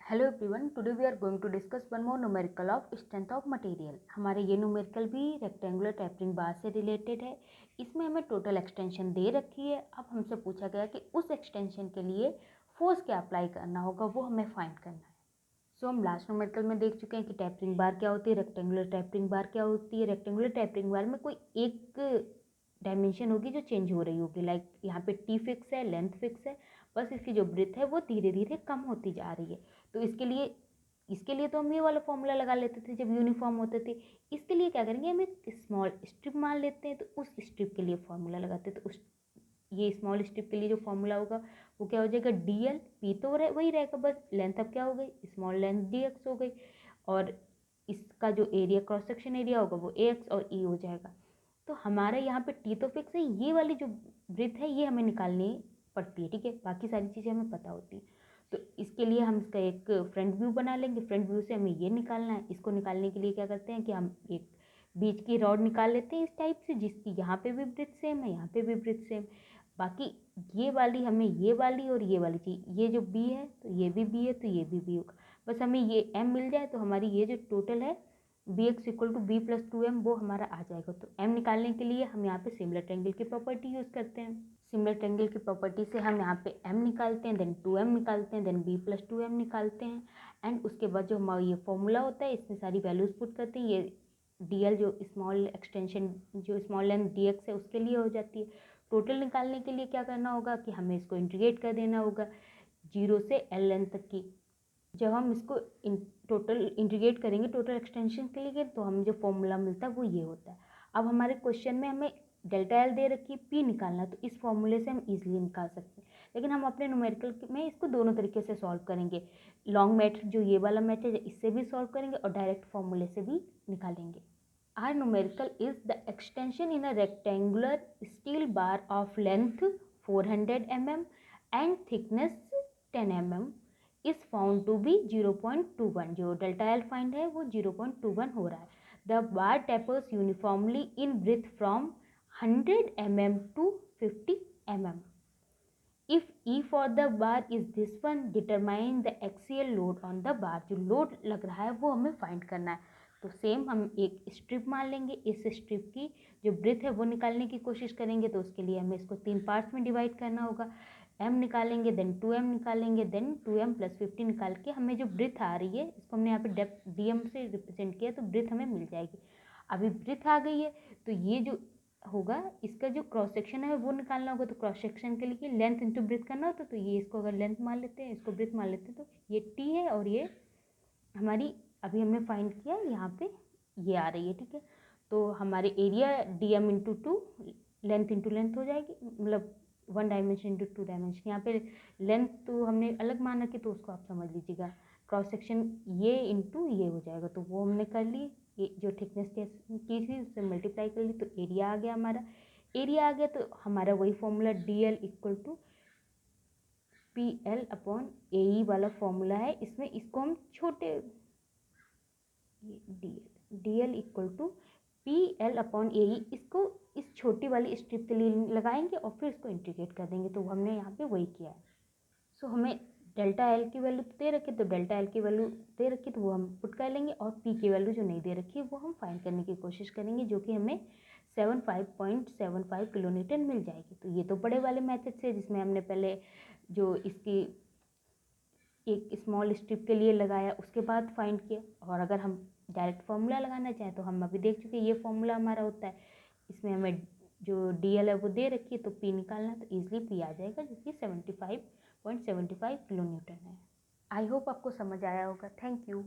Hello everyone, today we are going to discuss one more numerical of strength of material. हमारे ये numerical भी rectangular tapering बार से related है। इसमें हमें टोटल एक्सटेंशन दे रखी है। अब हमसे पूछा गया कि उस एक्सटेंशन के लिए फोर्स क्या अप्लाई करना होगा, वो हमें फाइंड करना है। सो हम लास्ट न्यूमेरिकल में देख चुके हैं कि टैपरिंग बार क्या होती है, रेक्टेंगुलर टैपरिंग बार क्या होती है। रेक्टेंगुलर टैपरिंग बार में कोई एक डायमेंशन होगी जो चेंज हो रही होगी। लाइक यहाँ पे टी फिक्स है, लेंथ फिक्स है, बस इसकी जो ब्रेथ है वो धीरे धीरे कम होती जा रही है। तो इसके लिए तो हम ये वाला फॉर्मूला लगा लेते थे जब यूनिफॉर्म होते थे। इसके लिए क्या करेंगे, हम एक स्मॉल स्ट्रिप मान लेते हैं, तो उस स्ट्रिप के लिए फॉर्मूला लगाते हैं। तो उस ये स्मॉल स्ट्रिप के लिए जो फॉर्मूला होगा वो क्या हो जाएगा, DL। पी तो वही रहेगा, बस लेंथ अब क्या हो गई, स्मॉल लेंथ DX हो गई, और इसका जो एरिया क्रॉस सेक्शन एरिया होगा वो AX और E हो जाएगा। तो हमारे यहाँ पे टी तो फिक्स है, ये वाली जो ब्रेथ है ये हमें निकालनी पड़ती है, ठीक है। बाकी सारी चीज़ें हमें पता होती हैं। तो इसके लिए हम इसका एक फ्रंट व्यू बना लेंगे। फ्रंट व्यू से हमें ये निकालना है। इसको निकालने के लिए क्या करते हैं कि हम एक बीच की रॉड निकाल लेते हैं इस टाइप से, जिसकी यहाँ पे भी ब्रेथ सेम है, यहाँ पे भी ब्रेथ सेम। बाकी ये वाली हमें ये वाली और ये वाली चाहिए। ये जो बी है तो ये भी बी है, तो ये भी बी होगा। बस हमें ये एम मिल जाए तो हमारी ये जो टोटल है BX equal to B plus 2M वो हमारा आ जाएगा। तो M निकालने के लिए हम यहाँ पे सिमिलर ट्रायंगल की प्रॉपर्टी यूज़ करते हैं। सिमिलर ट्रायंगल की प्रॉपर्टी से हम यहाँ पे M निकालते हैं, देन 2M निकालते हैं, देन B प्लस 2M निकालते हैं। एंड उसके बाद जो हमारा ये फॉर्मूला होता है इसमें सारी वैल्यूज पुट करते हैं। ये DL जो स्मॉल एक्सटेंशन जो स्मॉल लेंथ DX है उसके लिए हो जाती है। टोटल निकालने के लिए क्या करना होगा कि हमें इसको इंटीग्रेट कर देना होगा 0 से L लेंथ तक की। जब हम इसको टोटल इंटीग्रेट करेंगे टोटल एक्सटेंशन के लिए, तो हमें जो फॉर्मूला मिलता है वो ये होता है। अब हमारे क्वेश्चन में हमें डेल्टा एल दे रखी है, पी निकालना, तो इस फॉर्मूले से हम इजीली निकाल सकते हैं। लेकिन हम अपने न्यूमेरिकल में इसको दोनों तरीके से सॉल्व करेंगे। लॉन्ग मेथड जो ये वाला मेथड है इससे भी सॉल्व करेंगे और डायरेक्ट फॉर्मूले से भी निकालेंगे। Our numerical is the extension in a rectangular steel bar of length 400 mm and thickness 10 mm is found to be 0.21। जो डेल्टा एल फाइंड है वो 0.21 हो रहा है। The bar tapers uniformly in breadth from 100 mm to 50 mm। If E for the bar is this one, determine the axial load on the bar। जो load लग रहा है वो हमें फाइंड करना है। तो सेम हम एक स्ट्रिप मान लेंगे। इस स्ट्रिप की जो ब्रेथ है वो निकालने की कोशिश करेंगे। तो उसके लिए हमें इसको 3 पार्ट्स में डिवाइड करना होगा। M निकालेंगे, देन 2M निकालेंगे, देन 2M प्लस 50 निकाल के हमें जो ब्रेथ आ रही है इसको हमने यहाँ पे डेप्थ DM से रिप्रेजेंट किया, तो ब्रेथ हमें मिल जाएगी। अभी ब्रेथ आ गई है तो ये जो होगा इसका जो क्रॉस सेक्शन है वो निकालना होगा। तो क्रॉस सेक्शन के लिए लेंथ इंटू ब्रेथ करना होता है। तो ये इसको अगर लेंथ मान लेते हैं, इसको ब्रेथ मान लेते हैं, तो ये T है और ये हमारी अभी हमने फाइंड किया यहाँ पे ये आ रही है, ठीक है। तो हमारे area DM into 2 length into length हो जाएगी, मतलब 1 डायमेंशन इंटू 2 डायमेंशन। यहाँ पे लेंथ तो हमने अलग मान रखी तो उसको आप समझ लीजिएगा। क्रॉस सेक्शन ये इंटू ये हो जाएगा, तो वो हमने कर ली। ये जो थिकनेस की थी उससे मल्टीप्लाई कर ली, तो एरिया आ गया हमारा। एरिया आ गया तो हमारा वही formula DL equal to PL upon AE वाला फॉर्मूला है। इसमें इसको हम छोटे DL equal to PL upon AE इसको इस छोटी वाली स्ट्रिप के लिए लगाएंगे और फिर इसको इंटीग्रेट कर देंगे। तो हमने यहाँ पे वही किया है। सो हमें डेल्टा एल की वैल्यू दे रखी, तो डेल्टा एल की वैल्यू दे रखी तो वो हम पुट कर लेंगे, और पी की वैल्यू जो नहीं दे रखी है वो हम फाइंड करने की कोशिश करेंगे, जो कि हमें 75.75 किलोन्यूटन मिल जाएगी। तो ये तो बड़े वाले मेथड से जिसमें हमने पहले जो इसकी एक स्मॉल स्ट्रिप के लिए लगाया उसके बाद फाइंड किया। और अगर हम डायरेक्ट फार्मूला लगाना चाहें तो हम अभी देख चुके हैं ये फार्मूला हमारा होता है। इसमें हमें जो DL है वो दे रखी है, तो P निकालना है, तो ईजिली P आ जाएगा जो कि 75.75 किलोन्यूटन है। आई होप आपको समझ आया होगा। Thank you.